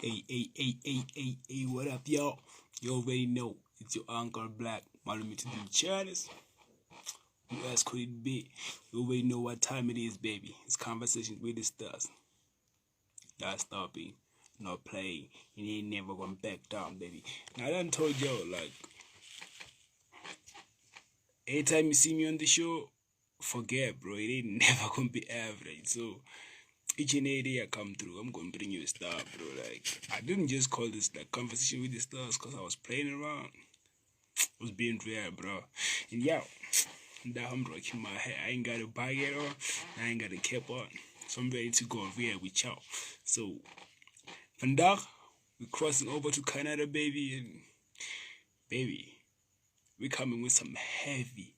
Hey, what up, y'all? You already know it's your Uncle Black. Malum to the channels. Who else could it be? You already know what time it is, baby. It's conversations with the stars. Not stopping, not playing. You ain't never gonna back down, baby. Now I done told y'all, like, anytime you see me on the show, forget, bro. It ain't never gonna be average. So each and every day I come through, I'm gonna bring you a star, bro. Like, I didn't just call this like conversation with the stars because I was playing around. I was being real, bro. And yeah, now I'm rocking my hair. I ain't got a bag at all. I ain't got a cap on. So I'm ready to go real with y'all. So vandaag, we're crossing over to Canada, baby, and baby, we're coming with some heavy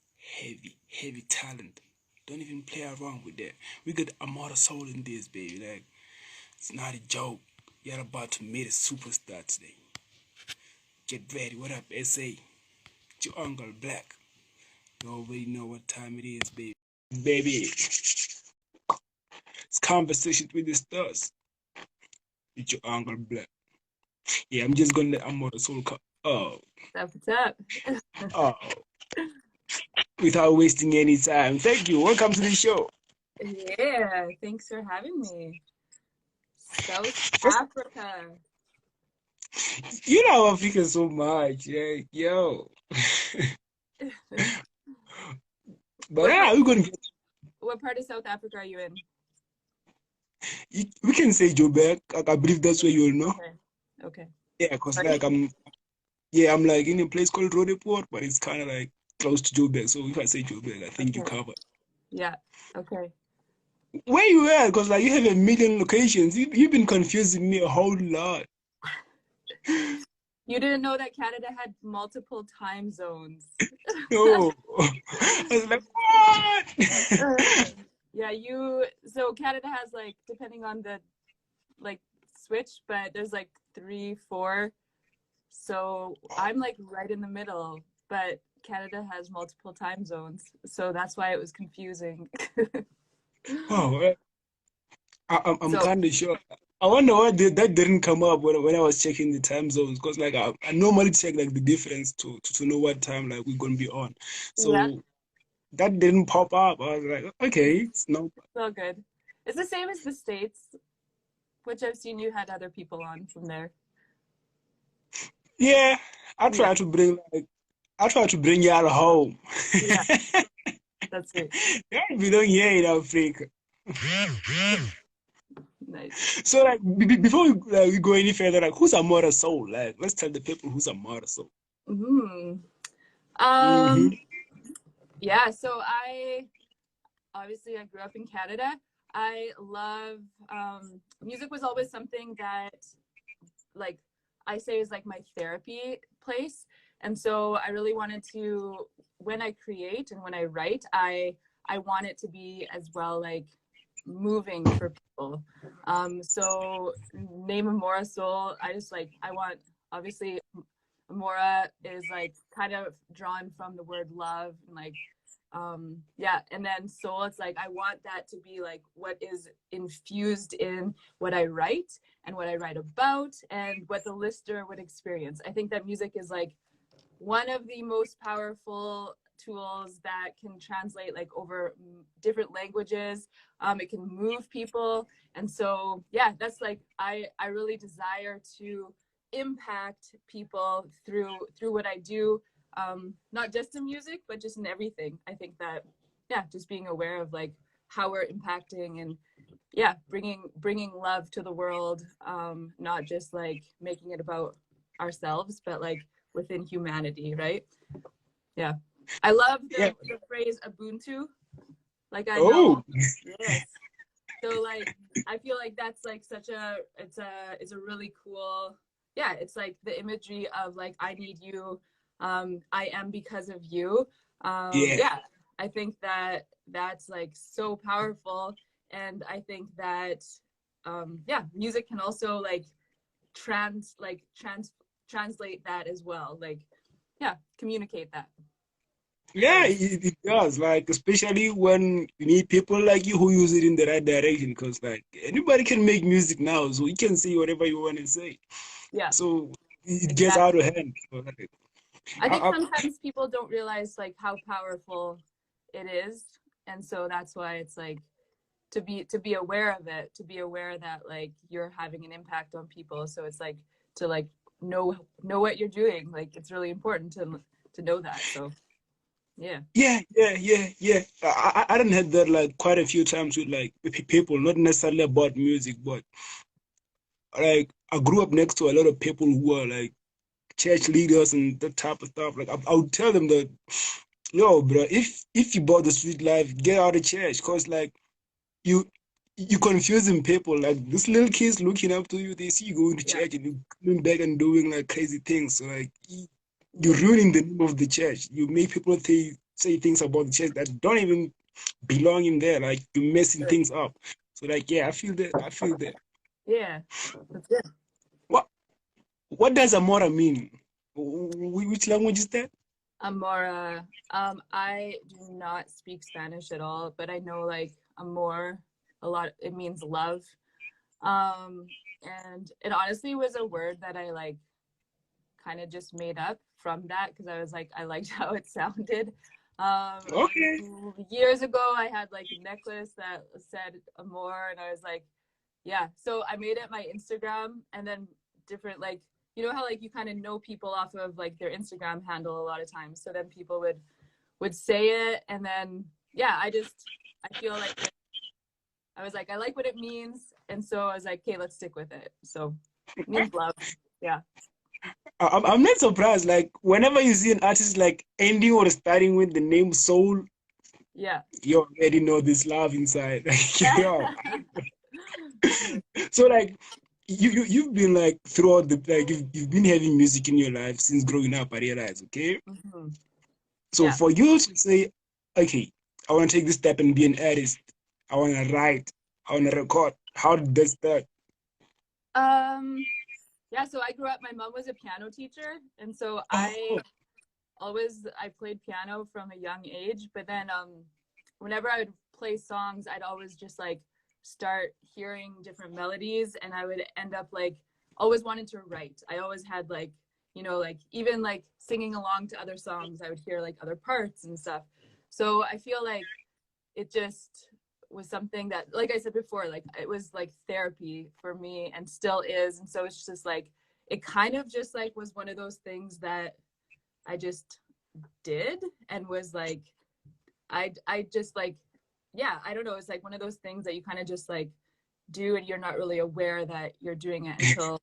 talent. Don't even play around with that. We got Amoral Soul in this, baby. Like, it's not a joke. You're about to meet a superstar today. Get ready. What up, SA? It's your Uncle Black. You already know what time it is, baby. Baby, it's conversations with the stars. It's your Uncle Black. Yeah, I'm just gonna let Amora Soul come. Oh, What's up? oh, without wasting any time. Thank you. Welcome to the show. Yeah, thanks for having me. South First, Africa. you know Africa so much. Yeah, yo. But What part? we're gonna get. What part of South Africa are you in? We can say Joburg. I believe that's where you'll know. Okay. Okay. Yeah, cause Sorry. like I'm like in a place called Rodeport, but it's kind of like close to Joburg. So if I say Joburg, I think you Okay. cover. Yeah. Okay. Where you at? Because like you have a million locations. You've been confusing me a whole lot. You didn't know that Canada had multiple time zones. No. I was like, what? Yeah, so Canada has like, depending on the like switch, but there's like 3, 4. So I'm like right in the middle, but Canada has multiple time zones. So that's why it was confusing. Oh, I'm So kind of sure. I wonder why that didn't come up when I was checking the time zones. Because like I normally check like the difference to know what time like we're gonna be on. yeah, So that didn't pop up. I was like, okay, it's no. it's all good. It's the same as the States, which I've seen you had other people on from there. Yeah, Yeah, I try to bring y'all home. yeah, that's it. Yeah, we don't hear in Africa. Nice. So like before we go any further, like who's Amora Soul? Like let's tell the people who's Amora Soul. Mm-hmm. Mm-hmm. Yeah, so I grew up in Canada. I love music was always something that like I say is like my therapy place. And so I really wanted to, when I create and when I write, I want it to be as well like moving for people. So name Amora Soul, I want, obviously Amora is like kind of drawn from the word love and like yeah, and then soul, it's like I want that to be like what is infused in what I write and what I write about and what the listener would experience. I think that music is like one of the most powerful tools that can translate like over different languages. It can move people, and so yeah, that's like I really desire to impact people through what I do, not just in music but just in everything. I think that yeah, just being aware of like how we're impacting and yeah, bringing love to the world, not just like making it about ourselves but like within humanity, right? Yeah, I love Yeah. the phrase Ubuntu. Like I know, Oh. yes. So like I feel like that's like such a it's a really cool, yeah, it's like the imagery of like I need you, I am because of you. Yeah. Yeah, I think that that's like so powerful, and I think that yeah, music can also like trans like trans translate that as well, like yeah, communicate that. Yeah, it does. Like, especially when you need people like you who use it in the right direction. Because, like, anybody can make music now, so you can say whatever you want to say. Yeah, So it gets out exactly. of hand. So, like, I think I, sometimes people don't realize like how powerful it is, and so that's why it's like to be aware of it, to be aware that like you're having an impact on people. So it's like to like know what you're doing. Like it's really important to know that. So yeah, yeah. I done had that like quite a few times with like people, not necessarily about music, but like I grew up next to a lot of people who are like church leaders and that type of stuff. Like I would tell them that, yo, bro, if you bought the sweet life, get out of church, cause like you you confusing people. Like this little kids looking up to you, they see you going to yeah, church and you coming back and doing like crazy things. So like you're yeah, ruining the name of the church. You make people say things about the church that don't even belong in there. Like you're messing sure. things up. So like yeah, I feel that. I feel that. Yeah, that's good. What what does Amora mean? Which language is that? Amora. I do not speak Spanish at all, but I know like amor a lot. It means love. Um, and it honestly was a word that I like kind of just made up from that because I was like, I liked how it sounded. Okay. Years ago, I had like a necklace that said Amor, and I was like, yeah. So I made it my Instagram, and then different like you know how like you kind of know people off of like their Instagram handle a lot of times. So then people would say it, and then yeah, I feel like I was like I like what it means, and so I was like, okay, let's stick with it. So it means love. Yeah. I'm not surprised. Like whenever you see an artist like ending or starting with the name Soul, Yeah. you already know this love inside. Like yo. So like you've been like throughout the like you've been having music in your life since growing up. I realize. Okay. Mm-hmm. So Yeah. for you to say, okay, I want to take this step and be an artist. I want to write. I want to record. How did that start? Um, yeah, so I grew up, my mom was a piano teacher, and so Oh, I played piano from a young age, but then whenever I would play songs, I'd always just like start hearing different melodies and I would end up like always wanted to write. I always had like, like even like singing along to other songs, I would hear like other parts and stuff. So I feel like it just was something that like I said before, like it was like therapy for me and still is. And so it's just like it kind of just like was one of those things that I just did and was like I just like yeah, I don't know, it's like one of those things that you kind of just like do and you're not really aware that you're doing it until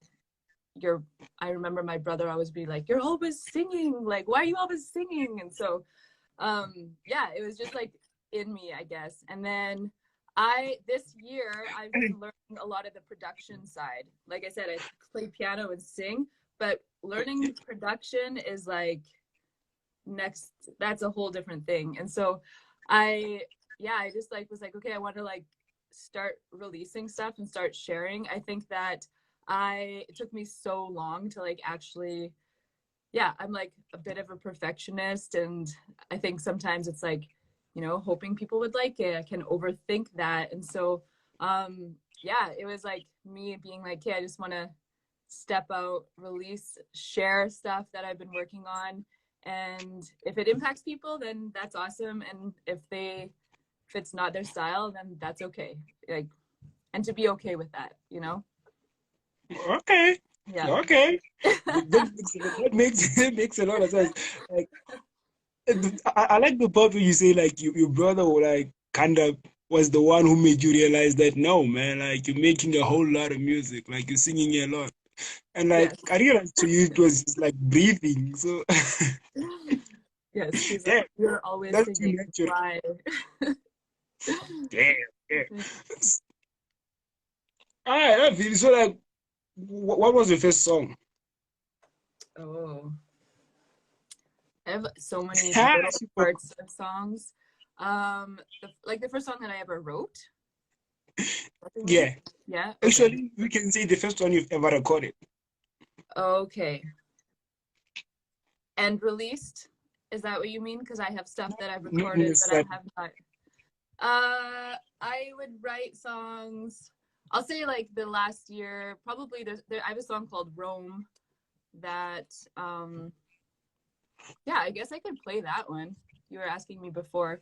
you're I remember my brother always be like, you're always singing, like why are you always singing? And so yeah, it was just like in me, I guess. And then this year I've been learning a lot of the production side. Like I said, I play piano and sing, but learning production is like next, that's a whole different thing. And so I yeah, I just like was like, okay, I want to like start releasing stuff and start sharing. I think that it took me so long to like actually yeah, I'm like a bit of a perfectionist. And I think sometimes it's like, hoping people would like it. I can overthink that. And so, yeah, it was like me being like, hey, I just want to step out, release, share stuff that I've been working on. And if it impacts people, then that's awesome. And if it's not their style, then that's okay. Like, and to be okay with that, okay, Yeah. okay. That makes a lot of sense. Like I like the part where you say like your brother like kind of was the one who made you realize that no man, like you're making a whole lot of music, like you're singing a lot, and like Yes. I realized to you it was just like breathing. So Yes. He's like, yeah, you're always that's too singing. natural. Why? Damn, yeah. All right, I feel so. Like, what was your first song? Oh, I have so many Ah, little super. parts of songs. Like the first song that I ever wrote. What do you mean? Yeah, Yeah. Okay. actually, we can say the first one you've ever recorded. Okay. And released. Is that what you mean? Because I have stuff that I've Not recorded, but I necessarily. have not. I would write songs. I'll say like the last year, probably I have a song called Rome that, yeah, I guess I could play that one. You were asking me before.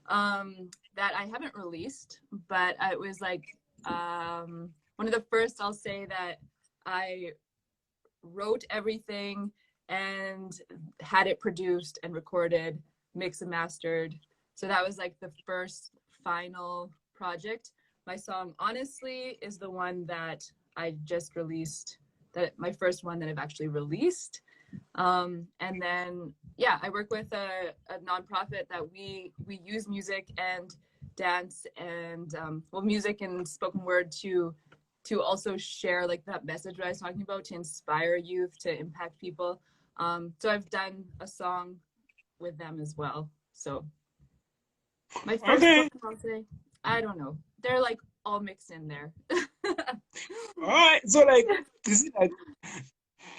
That I haven't released, but it was like one of the first, I'll say, that I wrote everything and had it produced and recorded, mixed and mastered. So that was like the first final project. My song Honestly is the one that I just released, that my first one that I've actually released. And then yeah, I work with a nonprofit that we use music and dance and well, music and spoken word to also share like that message that I was talking about, to inspire youth, to impact people. So I've done a song with them as well. So my first Okay. one, I'll say, I don't know. They're like all mixed in there. All right. So like, is it like,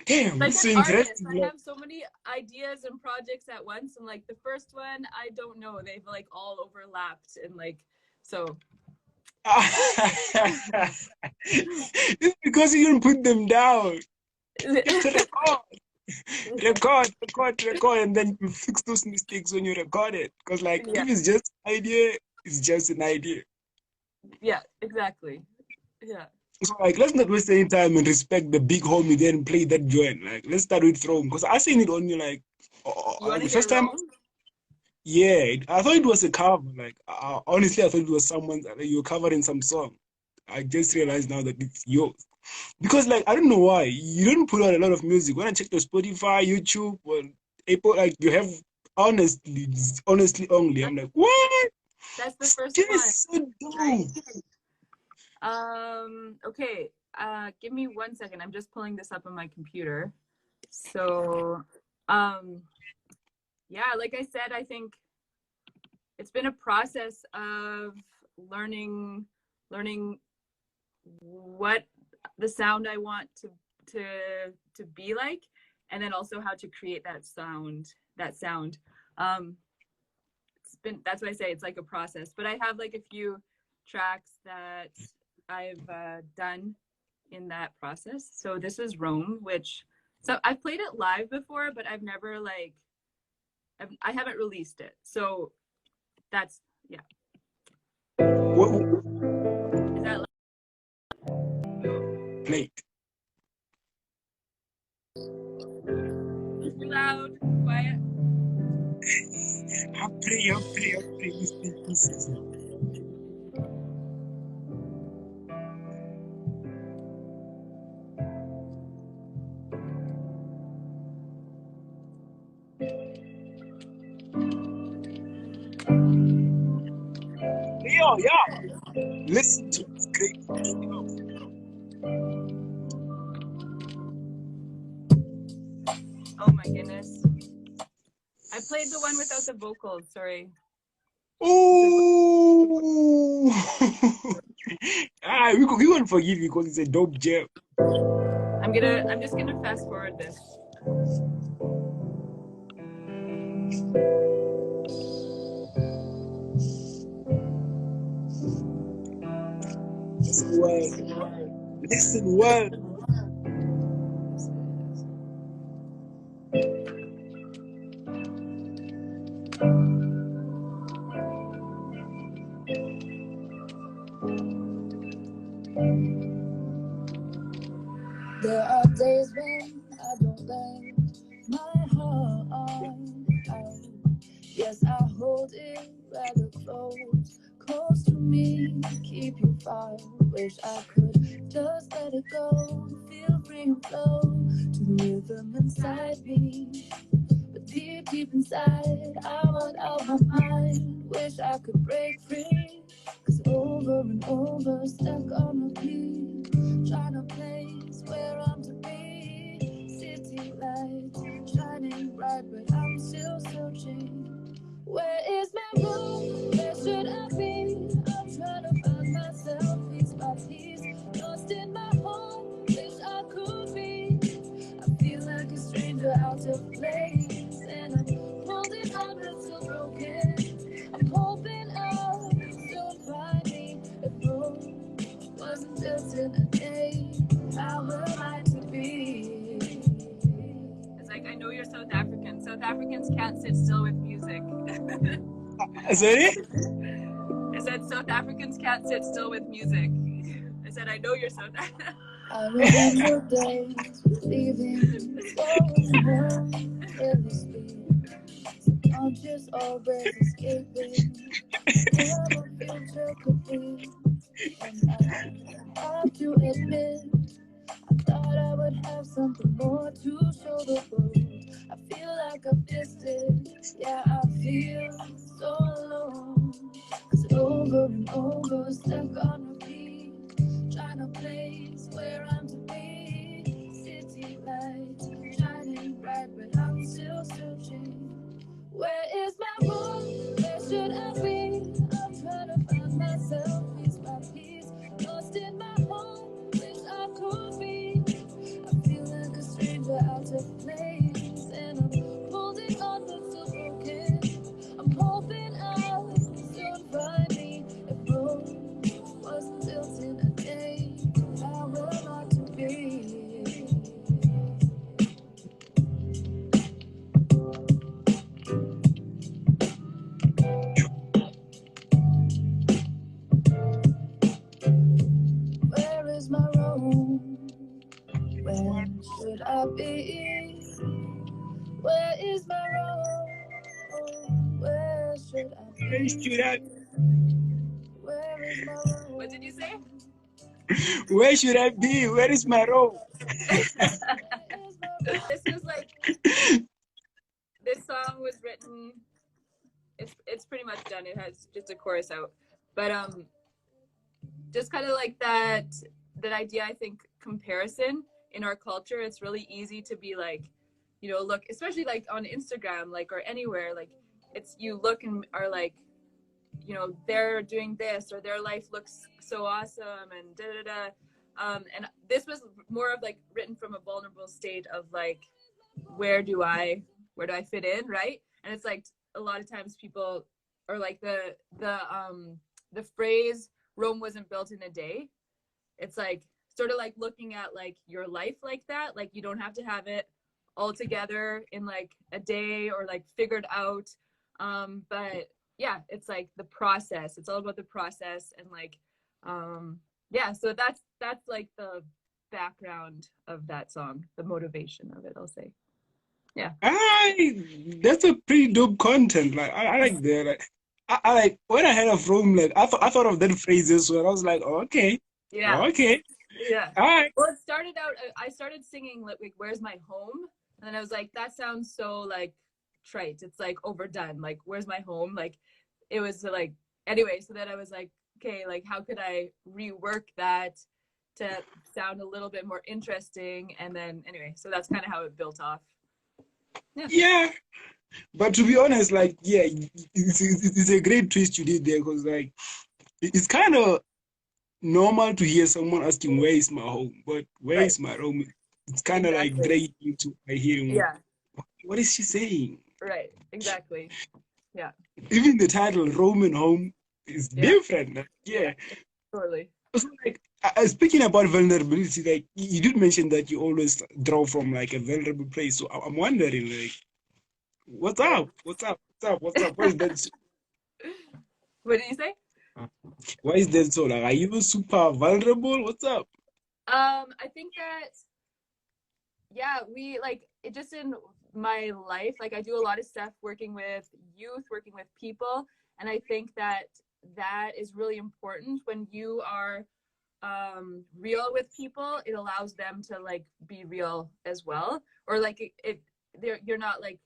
damn, Like this is so an artist, interesting. I Like, have so many ideas and projects at once, and like the first one, I don't know, they've like all overlapped, and like, so it's because you don't put them down. You have to record, and then you fix those mistakes when you record it. Because like, yeah, if it's just an idea, it's just an idea. yeah, exactly, yeah. So like, let's not waste any time and respect the big homie, then play that joint. Like, let's start with Throne. Because I seen it on you like, You want the to hear first time. Rome? Yeah, I thought it was a cover. Like, honestly, I thought it was someone that you were covering some song. I just realized now that it's yours. Because, like, I don't know why you don't put out a lot of music. When I check your Spotify, YouTube, or Apple, like, you have honestly only. I'm like, what? That's the This first kid one, is so right? dope. Okay, give me 1 second. I'm just pulling this up on my computer. So, yeah, like I said, I think it's been a process of learning what the sound I want to be like, and then also how to create that sound. That's why I say it's like a process. But I have like a few tracks that I've done in that process. So this is Rome, which, so I've played it live before, but I've never like I haven't released it. So that's, yeah. What Is that play? too loud? Quiet? I pray. Listen. Yo, listen to it. It's great. Oh my goodness. I played the one without the vocals, sorry. Oh, we won't forgive you because it's a dope jam. I'm just gonna fast forward this. Listen well. Listen well. There are days when I don't let my heart out. Yes, I hold it rather close to me, keep you far. Wish I could just let it go, feel free and flow to the rhythm inside me. But deep inside, I want out my mind. Wish I could break free, 'cause over and over, stuck on repeat, trying to place where I'm to be. City lights shining bright, but I'm still searching. Where is my room? Where should I be? I'm trying to find myself piece by piece, lost in my home. Wish I could be. I feel like a stranger out of place, and I'm holding in a day. How would I like to be? It's like, I know you're South African. South Africans can't sit still with music. Sorry? I said South Africans can't sit still with music. I said, I know you're South African. I remember days believing going home in the speed. Conscious always escaping. Never future could be. And I have to admit, I thought I would have something more to show the world. I feel like I've missed it. Yeah, I feel so alone. Cause over and over, stuck on repeat. Trying to place where I'm to be. City lights shining bright, but I'm still searching. Where is my home? Where should I be? I'm trying to find myself piece by piece. Lost in my home, wish I could be. I feel like a stranger out of place, and I'm holding on but still broken. I'm hoping I'll soon find me. If Rome wasn't built in a day, I would like to be. Where is my Rome? Where should I be? Where is my Rome? Where should I be? Where is my Rome? What did you say? Where should I be? Where is my role? This was like, this song was written, it's pretty much done. It has just a chorus out. But just kind of like that idea, I think, comparison in our culture, it's really easy to be like, you know, look, especially like on Instagram, like, or anywhere, like, it's, you look and are like, you know, they're doing this, or their life looks so awesome, and da da da. And this was more of like written from a vulnerable state of like, where do I fit in, right? And it's like, a lot of times people are like, the phrase Rome wasn't built in a day, it's like sort of like looking at like your life like that, like you don't have to have it all together in like a day or like figured out, but yeah, it's like the process, it's all about the process. And like, yeah, so that's like the background of that song, the motivation of it, I'll say. Yeah. That's a pretty dope content. Like I like that. Like, I like when I heard of Rome, like I thought of that phrase as well. I was like, oh, okay, Yeah. okay, Yeah. all right. Well, it started out, I started singing like, where's my home? And then I was like, that sounds so like trite. It's like overdone. Like, where's my home? Like, it was like, anyway, so then I was like, okay, like, how could I rework that to sound a little bit more interesting? And then anyway, so that's kind of how it built off. Yeah. But to be honest, like, yeah, it's a great twist you did there, because like it's kind of normal to hear someone asking, where is my home? But where Right. is my home? It's kind of Exactly. like great into hearing, Yeah. what is she saying? Right. Exactly. Yeah. Even the title, Roman Home, is different. Like, yeah. Totally. So, like, speaking about vulnerability, like, you did mention that you always draw from like a vulnerable place. So I'm wondering, like, what's up? What's up? What's up? What's up? Why is that? What did you say? Why is that so? Like, are you super vulnerable? What's up? I think that, yeah, we like it just in my life, like I do a lot of stuff working with youth, working with people, and I think that that is really important when you are real with people. It allows them to like be real as well, or like you're not like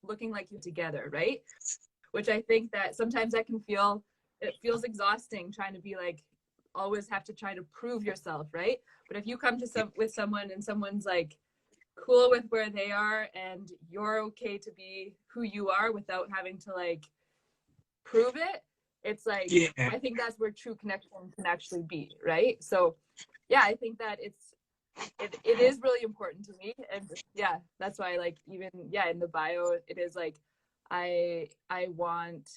looking like you together, right? Which I think that sometimes that can feel, it feels exhausting trying to be like, always have to try to prove yourself, right? But if you come to with someone and someone's like cool with where they are, and you're okay to be who you are without having to like prove it, it's like, Yeah. I think that's where true connection can actually be, right? So yeah, I think that it is really important to me. And yeah, that's why, like, even yeah, in the bio it is like, I want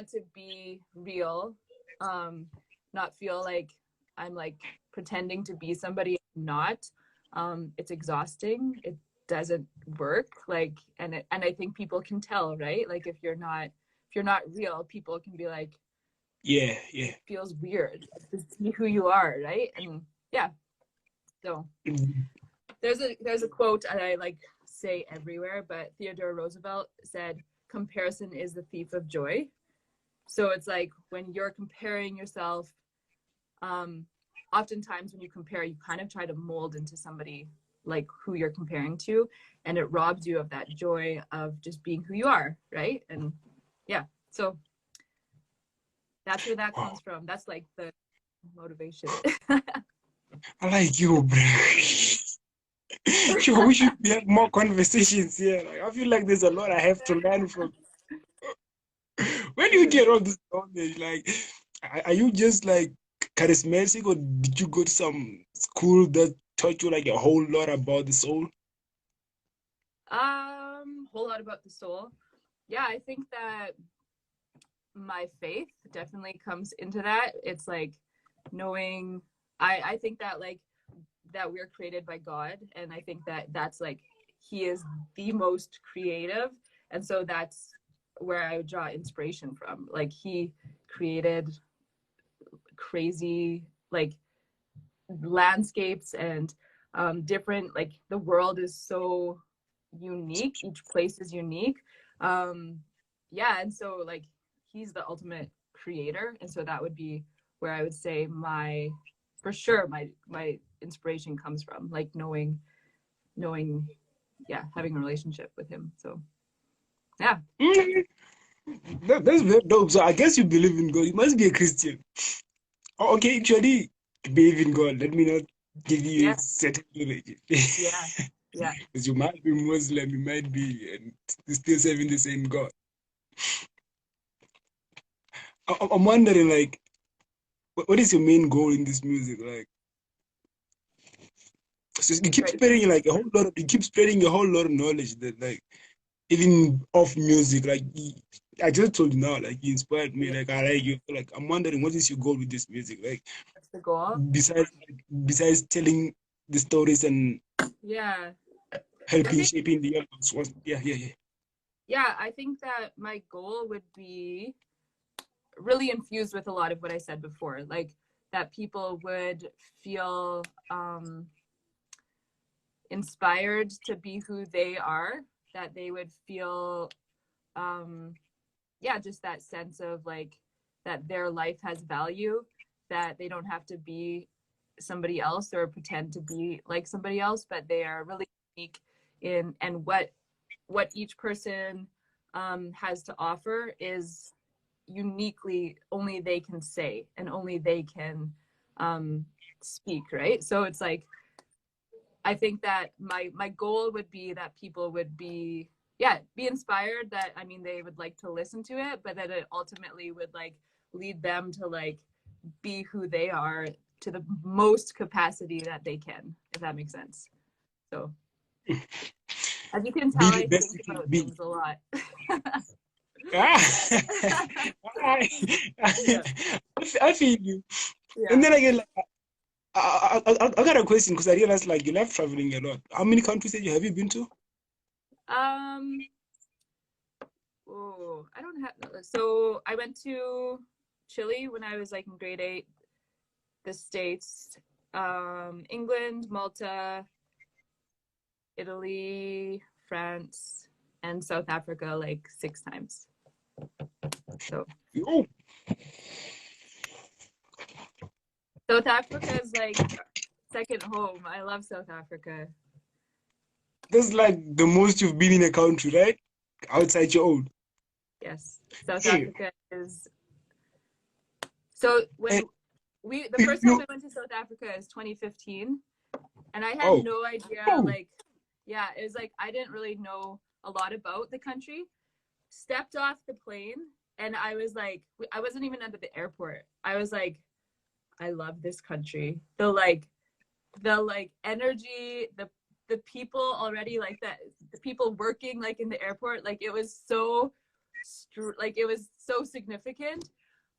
to be real, not feel like I'm like pretending to be somebody I'm not, it's exhausting. It doesn't work. Like, and I think people can tell, right? Like if you're not real, people can be like, Yeah, yeah. feels weird to see who you are, right? And yeah, so there's a quote that I like say everywhere, but Theodore Roosevelt said, "Comparison is the thief of joy." So it's like when you're comparing yourself, oftentimes when you compare, you kind of try to mold into somebody like who you're comparing to, and it robs you of that joy of just being who you are, right? And yeah, so that's where that Wow. comes from. That's like the motivation. I like you, bro. Sure, we should have more conversations here. Like, I feel like there's a lot I have to learn from. Where do you get all this knowledge? Like, are you just like charismatic, or did you go to some school that taught you like a whole lot about the soul? Whole lot about the soul. Yeah, I think that my faith definitely comes into that. It's like knowing, I think that like that we're created by God, and I think that that's like he is the most creative, and so that's where I would draw inspiration from. Like he created crazy like landscapes and different, like the world is so unique, each place is unique. Yeah, and so like he's the ultimate creator, and so that would be where I would say my, for sure, my inspiration comes from, like knowing, yeah, having a relationship with him. So yeah. Mm, that's very dope. So I guess you believe in God. You must be a Christian. Oh, okay, actually, believe in God. Let me not give you Yeah, a certain religion. yeah, yeah. Because you might be Muslim, you might be, and still serving the same God. I'm wondering, like, what is your main goal in this music? Like, so you keep Right. spreading like a whole lot of, you keep spreading a whole lot of knowledge that, like, even off music, like, I just told you now, like, you inspired me. Yeah, Like, I like you. Like, I'm wondering, what is your goal with this music? Like, that's the goal. besides telling the stories and Yeah, I helping think, shaping the albums. Yeah, yeah, yeah. yeah, I think that my goal would be really infused with a lot of what I said before, like that people would feel inspired to be who they are, that they would feel, um, yeah, just that sense of like that their life has value, that they don't have to be somebody else or pretend to be like somebody else, but they are really unique in, and what each person has to offer is uniquely only they can say and only they can speak, right? So it's like I think that my goal would be that people would be, yeah, be inspired, that I mean they would like to listen to it, but that it ultimately would like lead them to like be who they are to the most capacity that they can, if that makes sense. So as you can Be tell, the I best think you can about be. things a lot. Ah, I, Yeah, I feel you. And yeah. then again, like, I got a question because I realized like you love traveling a lot. How many countries have you been to? um Oh, I don't have. So I went to Chile when I was like in grade 8. The States, England, Malta, Italy, France, and South Africa like 6 times. So Oh, South Africa is like second home. I love South Africa. that's like the most you've been in a country, right? Outside your own. Yes, South Hey, Africa is. So and when the you, first time you I went to South Africa is 2015, and I had oh, no idea, oh, like, yeah, it was like I didn't really know a lot about the country. Stepped off the plane, and I was like, I wasn't even at the airport. I was like, I love this country. The energy, the people already, like that, the people working like in the airport, like it was so like it was so significant.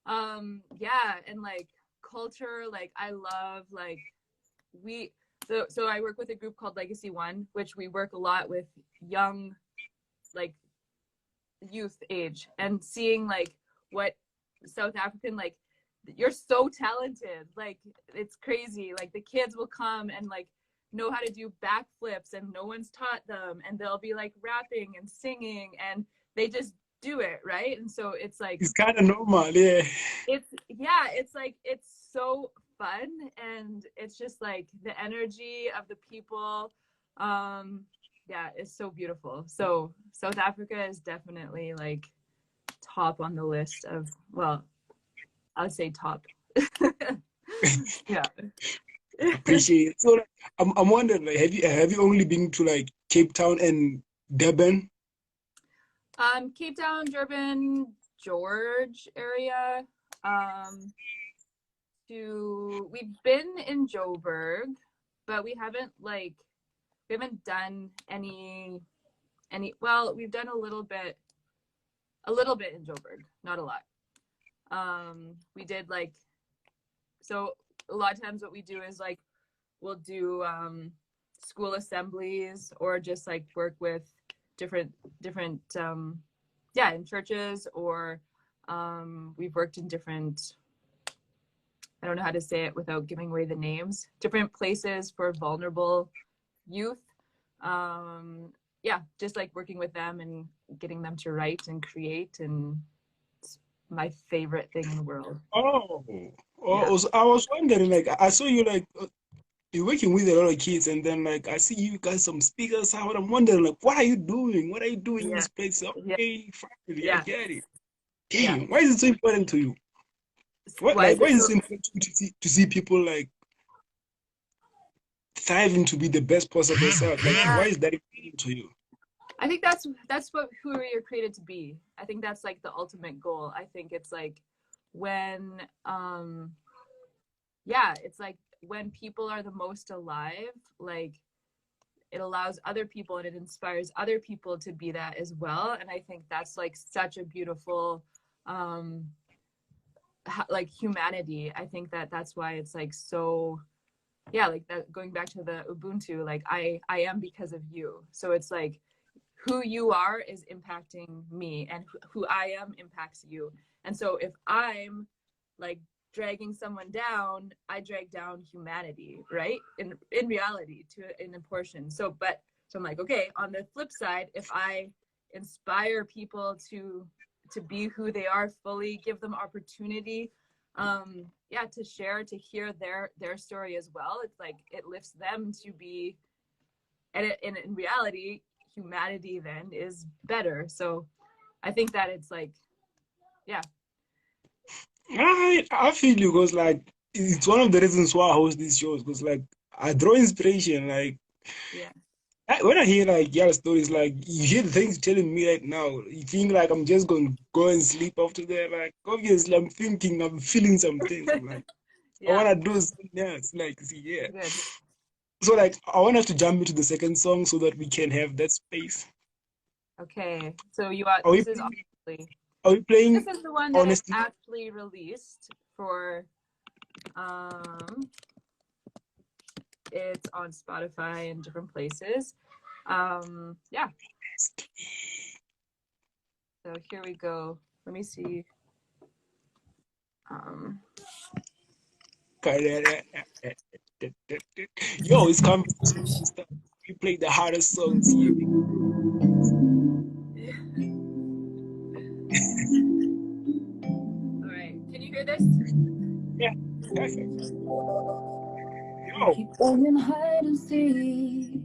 Yeah, and like culture. Like I love like we so I work with a group called Legacy One, which we work a lot with young, like youth age, and seeing like what South African, like you're so talented, like it's crazy. Like the kids will come and like know how to do backflips and no one's taught them, and they'll be like rapping and singing and they just do it, right? And so it's like It's kind of normal, yeah. it's like it's so fun, and it's just like the energy of the people, yeah, it's so beautiful. So South Africa is definitely like top on the list of, well, I would say top. Yeah. Appreciate it. So like, I'm wondering, like, have you only been to like Cape Town and Durban? Cape Town, Durban, George area. We've been in Joburg, but we haven't done well, we've done a little bit in Joburg, not a lot. We did like, so a lot of times what we do is like we'll do school assemblies or just like work with different in churches, or we've worked in different, I don't know how to say it without giving away the names, different places for vulnerable youth. Yeah, just like working with them and getting them to write and create, and it's my favorite thing in the world. Oh, Yeah. so I was wondering, like, I saw you like you're working with a lot of kids, and then like I see you got some speakers out. I'm wondering, like, what are you doing? What are you doing in Yeah. this place? Yeah. Okay, finally, I Yeah. get it. Yeah. Damn, why is it so important to you? What, Why like, is why it is it so? so important to see people like thriving to be the best possible self? Like, Yeah. why is that important to you? I think that's what who you're created to be. I think that's like the ultimate goal. I think it's like when yeah, it's like when people are the most alive, like it allows other people and it inspires other people to be that as well. And I think that's like such a beautiful like humanity. I think that's why it's like so, yeah, like that, going back to the Ubuntu, like I am because of you. So it's like who you are is impacting me, and who I am impacts you. And so if I'm like dragging someone down, I drag down humanity, right? In reality, in a portion. So I'm like, okay, on the flip side, if I inspire people to be who they are fully, give them opportunity, yeah, to share, to hear their story as well, it's like it lifts them to be, and in reality, humanity then is better. So I think that it's like, yeah. I feel you because like it's one of the reasons why I host these shows because like I draw inspiration. Like Yeah. when I hear like your stories, like you hear the things you're telling me right now, you think like I'm just gonna go and sleep after that. Like obviously I'm feeling some things. I'm like I Yeah. wanna do something else. Like see, yeah. Good. So like I want us to jump into the second song so that we can have that space. Okay. So you are, Are we this is playing, obviously, are we this playing is the one that I've Honesty? actually released for, um, it's on Spotify and different places. Yeah. So here we go. Let me see. Um, Yo, it's conversation. We play the hardest songs here. all right. Can you hear this? Yeah, perfect. We Yo, keep playing hide and seek,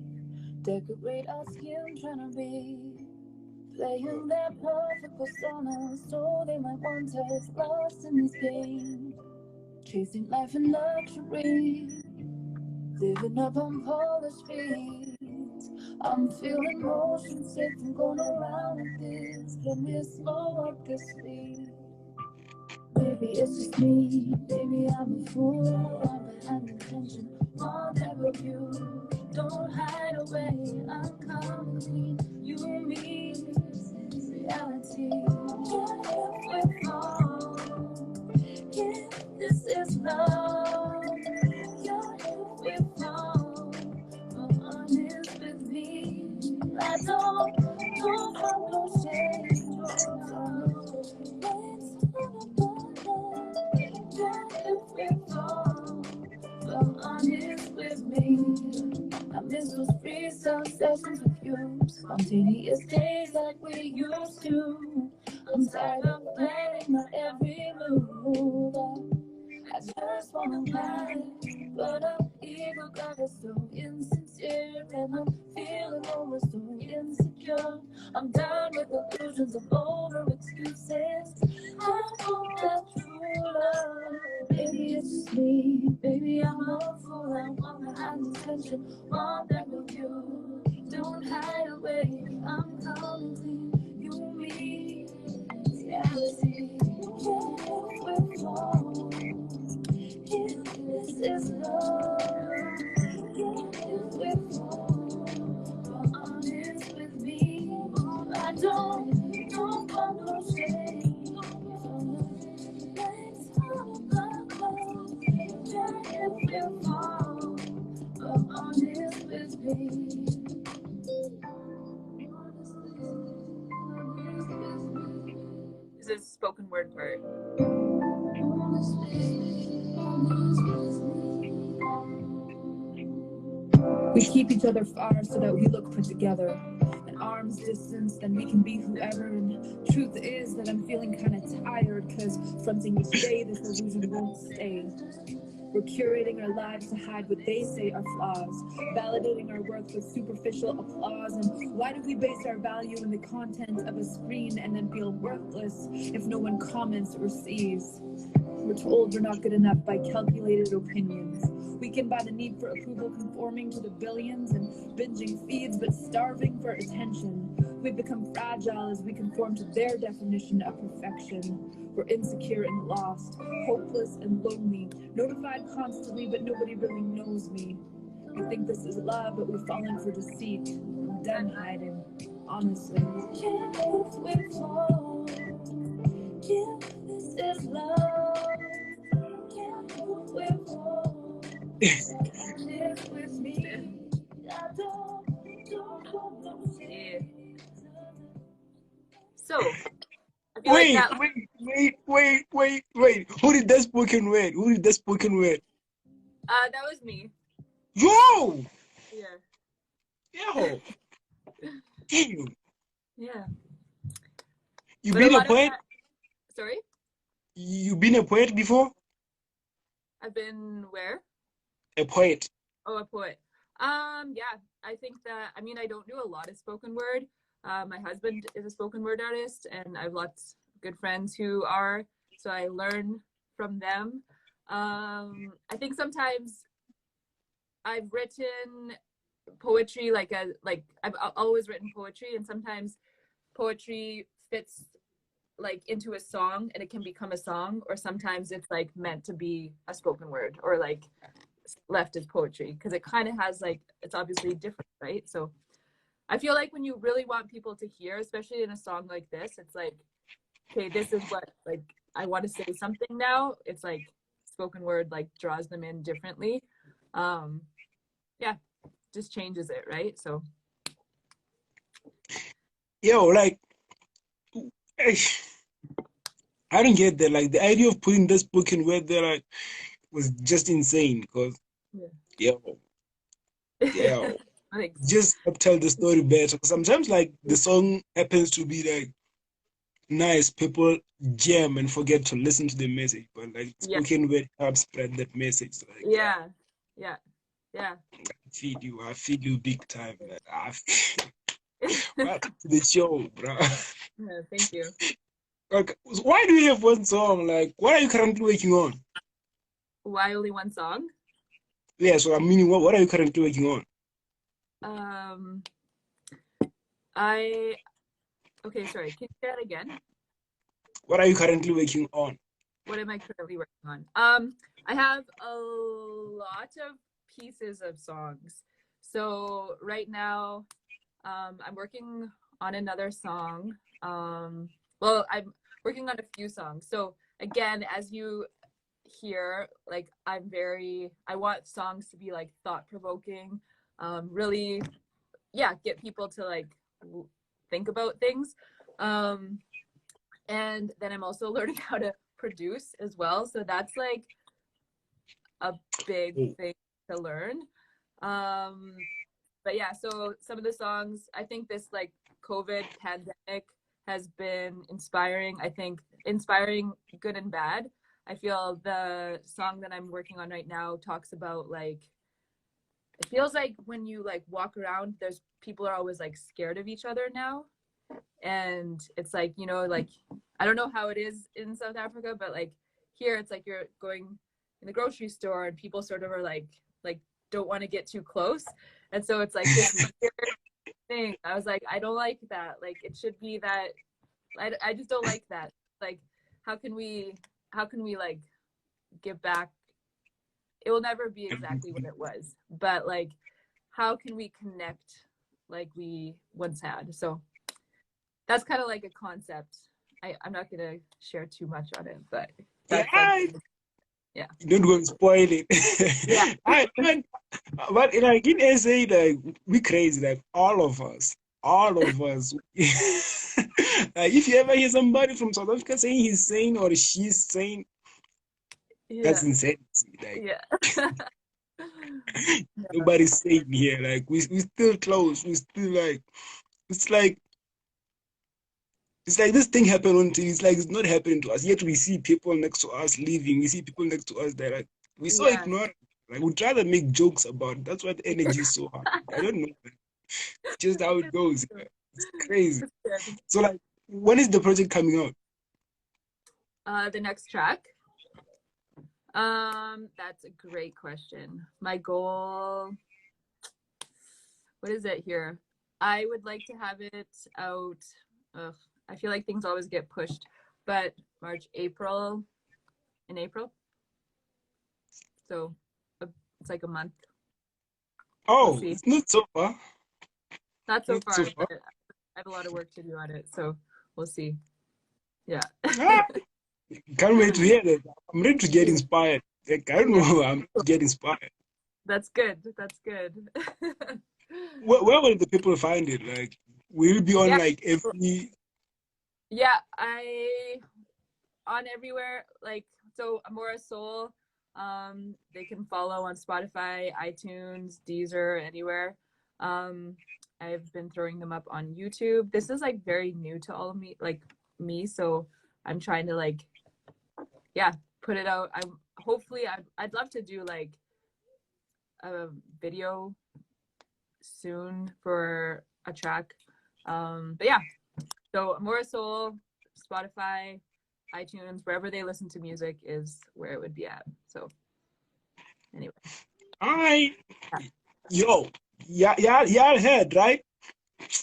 decorate our skin trying to be, playing that perfect persona, so they might want us lost in this game, chasing life in luxury, living up on polished feet. I'm feeling motion sick from going around like this. Can we slow up this speed? Maybe it's just me, maybe I'm a fool, I'm behind intention, want ever you. Don't hide away, I'm coming, you and me, this is reality. Yeah, if we fall, yeah, this is love. me. I miss those freestyle sessions with you, spontaneous days like we used to. I'm tired of planning my every move. I just wanna lie, but I'm ego got us so insincere, and I'm feeling almost so insecure. I'm done with illusions, I'm over excuses. I want that true love. Baby, it's just me. Baby, I'm a fool. I want the high attention, want that with you. Don't hide away. I'm coming clean. You, me, reality. Yeah, we're wrong. This is love. If we're honest with me, I don't want no shame. Let's hold the close. If we're honest with me. This is spoken word part. We keep each other far so that we look put together. At arm's distance, then we can be whoever. And truth is that I'm feeling kind of tired, because fronting each day, this illusion won't stay. We're curating our lives to hide what they say are flaws, validating our worth with superficial applause. And why do we base our value in the content of a screen and then feel worthless if no one comments or sees? We're told we're not good enough by calculated opinions. Weakened by the need for approval, conforming to the billions and binging feeds, but starving for attention. We become fragile as we conform to their definition of perfection. We're insecure and lost, hopeless and lonely, notified constantly, but nobody really knows me. We think this is love, but we've fallen for deceit. I'm done hiding, honestly. If we fall, if this is love, if we fall, live with me. I don't want no shit. So, I feel like that. Wait. Who did that spoken word? That was me. Yo! Yeah. Yo! Damn. Yeah. You But been a lot of poet? that. Sorry? You been a poet before? I've been where? A poet. Oh, a poet. Yeah. I think that, I mean, I don't do a lot of spoken word. My husband is a spoken word artist, and I have lots of good friends who are, so I learn from them. I think sometimes I've written poetry like I've always written poetry, and sometimes poetry fits like into a song and it can become a song, or sometimes it's like meant to be a spoken word or like left as poetry, because it kind of has like, it's obviously different, right? So I feel like when you really want people to hear, especially in a song like this, it's like, okay, this is what, like, I want to say something now. It's like spoken word like draws them in differently. Yeah, just changes it, right? So Yo, like, I don't get that. Like, the idea of putting that spoken word there, like, was just insane. Because, yo, Thanks. just tell the story better. Sometimes, like, the song happens to be like nice, people jam and forget to listen to the message, but like spoken word helps spread that message. So, like, yeah. I feel you big time. Welcome to the show, bro. Yeah, thank you. Like, why do you have one song? Like, what are you currently working on? Why only one song? Yeah, so I mean, what are you currently working on? Okay, sorry, can you say that again? What are you currently working on? What am I currently working on? I have a lot of pieces of songs. So right now, I'm working on another song. Well, I'm working on a few songs. So again, as you hear, like, I want songs to be like thought-provoking, really, yeah, get people to like think about things. And then I'm also learning how to produce as well. So that's like a big thing to learn. But yeah, so some of the songs, I think this like COVID pandemic has been inspiring. I think inspiring good and bad. I feel the song that I'm working on right now talks about like it feels like when you like walk around, there's people are always like scared of each other now. And it's like, you know, like I don't know how it is in South Africa, but like here it's like you're going in the grocery store and people sort of are like don't want to get too close. And so it's like this weird thing. I was like, I don't like that. Like it should be that I just don't like that. Like how can we like give back? It will never be exactly what it was, but like how can we connect like we once had? So that's kind of like a concept. I'm not gonna share too much on it, but that's like Yeah, yeah. don't go and spoil it. Yeah. But like in SA, like we crazy, like all of us. Like if you ever hear somebody from South Africa saying he's sane or she's sane, that's Yeah. insane. Like Yeah. nobody's sane here. Like we still close. We still like it's like it's like this thing happened on TV. It's like it's not happening to us. Yet we see people next to us leaving. We see people next to us that like we so Yeah. ignorant. Like we'd rather make jokes about it. That's why the energy is so high. I don't know. It's just how it goes. It's crazy. So like when is the project coming out? The next track. That's a great question. My goal, what is it here? I would like to have it out. Ugh, I feel like things always get pushed, but March, April, in April. So it's like a month. We'll Oh, see. it's not so far. Not so Not so far, far. but I have a lot of work to do on it. So we'll see. Yeah. Ah, can't wait to hear that. I'm ready to get inspired. Like, I don't Yeah. know. I'm to get inspired. That's good. That's good. Where will the people find it? Like, will it be on Yeah. like every? Yeah. I on everywhere. Like so Amora Soul. They can follow on Spotify, iTunes, Deezer, anywhere. Um, I've been throwing them up on YouTube. This is like very new to all of me, like me. So I'm trying to like, yeah, put it out. I'm hopefully I'd love to do like a video soon for a track. But yeah, so Amora Soul, Spotify, iTunes, wherever they listen to music is where it would be at. So anyway, I yo, yeah, y'all heard right?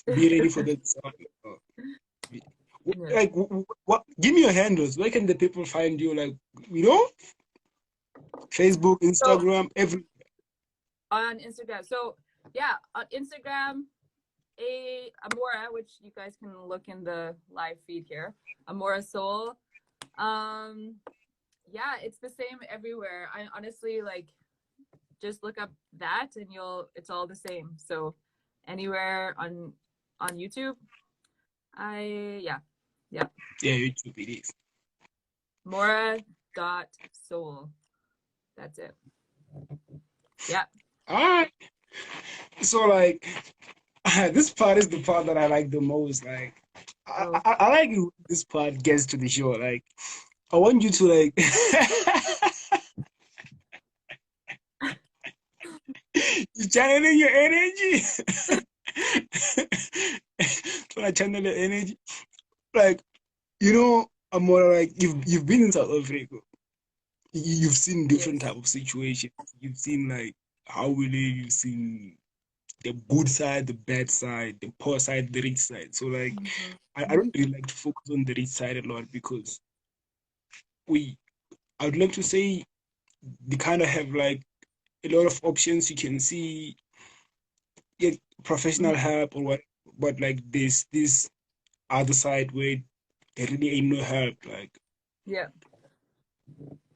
Be ready for that song. yeah. Like, what? Give me your handles. Where can the people find you? Like, you know, Facebook, So Instagram, every. on Instagram. So yeah, on Instagram, a Amora, which you guys can look in the live feed here. Amora Soul. Um, yeah, it's the same everywhere. I honestly like just look up that and it's all the same. So anywhere on YouTube, yeah. Yeah, YouTube it is. Mora.soul. That's it. Yeah. All right. So like, this part is the part that I like the most. Like, Oh. I like it when this part gets to the show. Like, I want you to like, you channeling your energy. Trying to channel your energy. Like, you know, Amora, like you've been in South Africa. You've seen different Yes. type of situations. You've seen like how we live. You've seen the good side, the bad side, the poor side, the rich side. So like, I don't really like to focus on the rich side a lot because we, I would like to say they kind of have like a lot of options. You can see get professional help or what, but like this other side where there really ain't no help. Like, Yeah.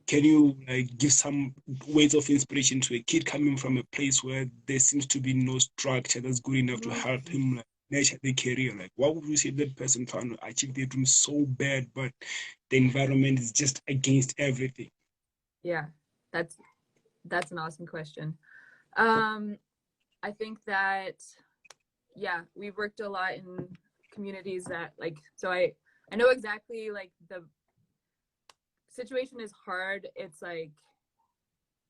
can you like give some words of inspiration to a kid coming from a place where there seems to be no structure that's good enough to help him like nurture their career? Like, what would you say that person trying to achieve their dream so bad, but the environment is just against everything? Yeah. That's an awesome question. Um I think that, yeah, we've worked a lot in communities that like, so I know exactly like the situation is hard. It's like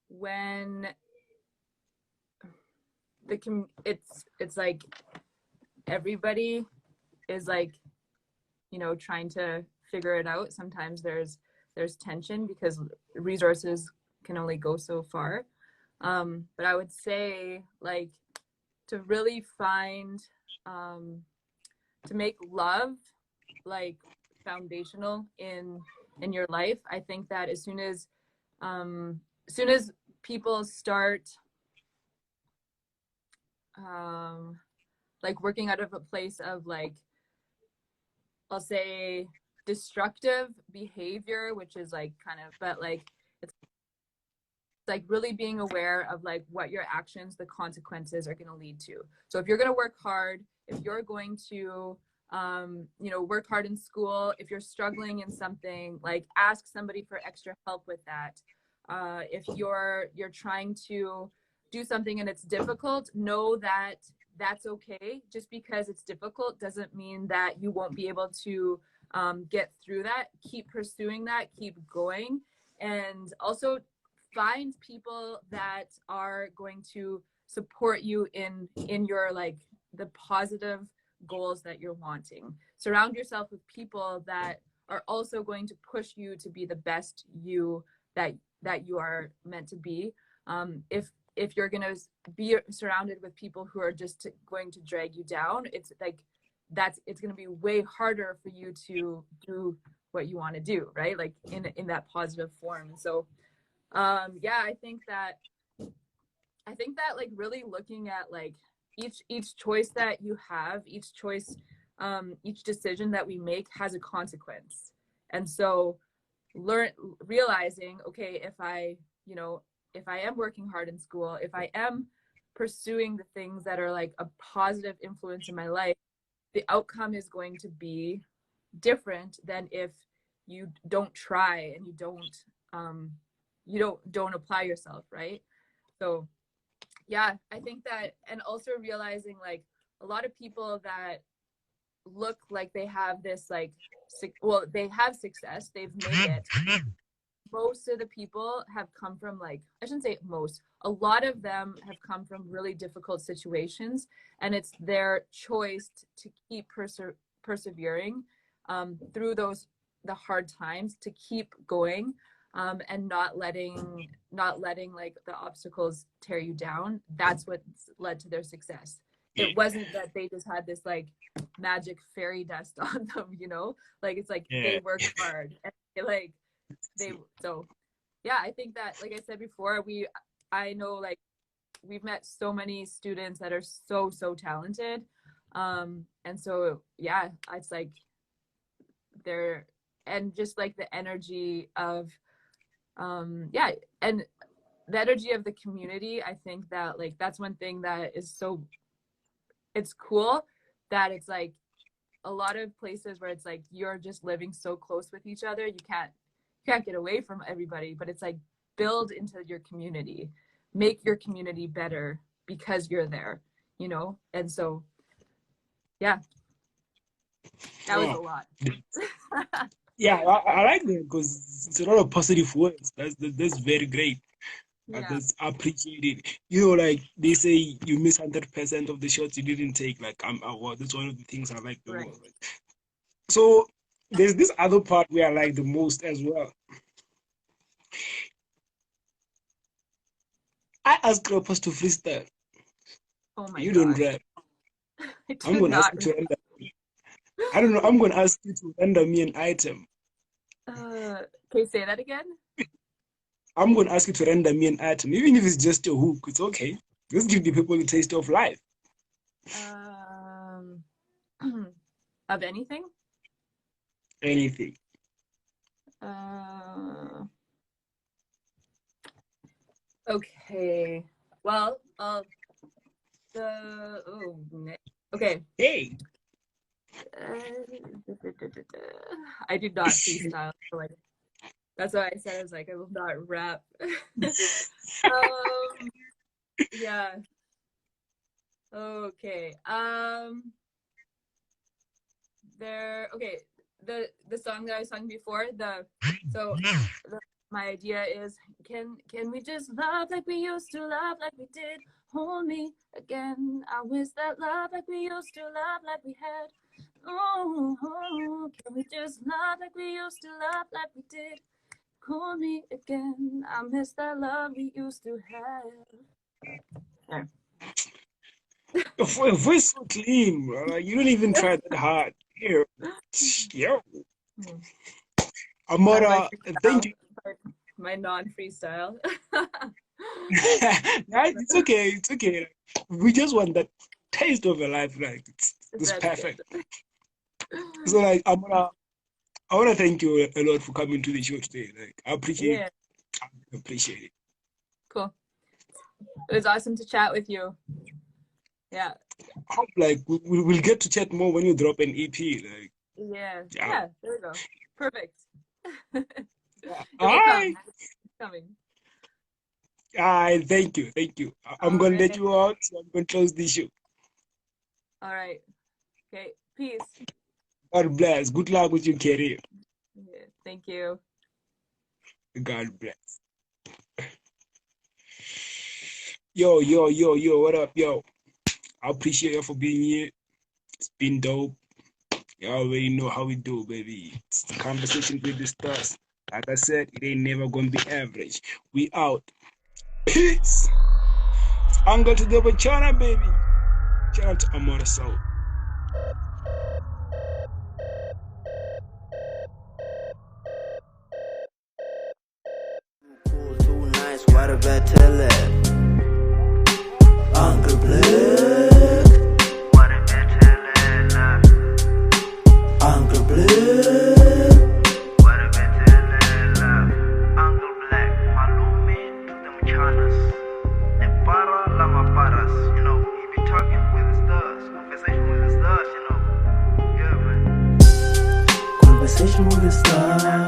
when it's like everybody is like, you know, trying to figure it out. Sometimes there's tension because resources can only go so far. But I would say like to really find to make love like foundational in your life. I think that as soon as people start like working out of a place of like, I'll say destructive behavior, which is like kind of, but like it's like really being aware of like what your actions, the consequences are going to lead to. So if you're going to work hard, if you're going to you know, work hard in school, if you're struggling in something, like ask somebody for extra help with that. If you're trying to do something and it's difficult, know that that's okay. Just because it's difficult doesn't mean that you won't be able to get through that. Keep pursuing that, keep going, and also find people that are going to support you in your like the positive goals that you're wanting. Surround yourself with people that are also going to push you to be the best you that you are meant to be. If you're going to be surrounded with people who are just going to drag you down, it's like it's going to be way harder for you to do what you want to do, right? Like in that positive form. So yeah, I think that like really looking at like each choice that you have, each choice, each decision that we make has a consequence. And so realizing, okay, if I, you know, if I am working hard in school, if I am pursuing the things that are like a positive influence in my life, the outcome is going to be different than if you don't try and you don't apply yourself, right? So yeah, I think that, and also realizing like a lot of people that look like they have this like well, they have success, they've made it. Most of the people have come from like, I shouldn't say most, a lot of them have come from really difficult situations, and it's their choice to keep persevering through the hard times, to keep going, and not letting like the obstacles tear you down. That's what's led to their success. It wasn't that they just had this like magic fairy dust on them, you know, like it's like they worked hard and they so yeah, I think that, like I said before, I know like we've met so many students that are so talented, and so yeah, it's like they're, and just like the energy of yeah, and the energy of the community. I think that like that's one thing that is so, it's cool that it's like a lot of places where it's like you're just living so close with each other, you can't get away from everybody, but it's like build into your community, make your community better because you're there, you know. And so yeah, that was a lot. Yeah, I like that because it's a lot of positive words. That's very great. Yeah, That's appreciated. You know, like they say, you miss 100% of the shots you didn't take. Like well, that's one of the things I like the right. most. So there's this other part where I like the most as well. I ask rappers to freestyle. Oh my You don't gosh, rap. I I'm do gonna ask not. you to render. I don't know. I'm gonna ask you to render me an item. Can you say that again? I'm gonna ask you to render me an item, even if it's just a hook. It's okay. Just give the people a taste of life. Um, of anything? Anything. Uh, okay. Well, okay. Hey. I did not freestyle. So like, that's why I said I was like, I will not rap. Yeah. Okay. Okay, the song that I sung before, so the, my idea is, can we just love like we used to love, like we did? Hold me again. I wish that love like we used to love, like we had. Oh, can we just love like we used to love, like we did? Call me again. I miss that love we used to have. Your voice so clean, bro. Like, you don't even try that hard. Here, yo, That's my Amora, thank freestyle, you. my non-freestyle. Right? It's okay. It's okay. We just want that taste of a life. Like it's That's perfect. good. So like, Amora, I want to thank you a lot for coming to the show today. Like, Yeah, I appreciate it. cool. It was awesome to chat with you. Yeah. I hope like we'll get to chat more when you drop an EP. Like, Yeah. yeah. Yeah. There we go. Perfect. It will Hi. come. It's coming. Hi. Thank you. I'm All gonna let right. you out. So I'm gonna close the show. All right. Okay. Peace. God bless. Good luck with your career. Yeah. Thank you. God bless. Yo. What up, yo? I appreciate you for being here. It's been dope. You already know how we do, baby. It's the conversation with the stars. Like I said, it ain't never gonna be average. We out. Peace. It's Uncle to the China, baby. Shout out to Amoral Soul. Cool, too nice, what about tell it? Uncle Black. What about tell it? Uncle Black. What about tell it? Uncle Black, Malumi to them chanas. The para lama paras, you know, he be talking with the stars, conversation with the stars, you know. Yeah, man. Conversation with the stars.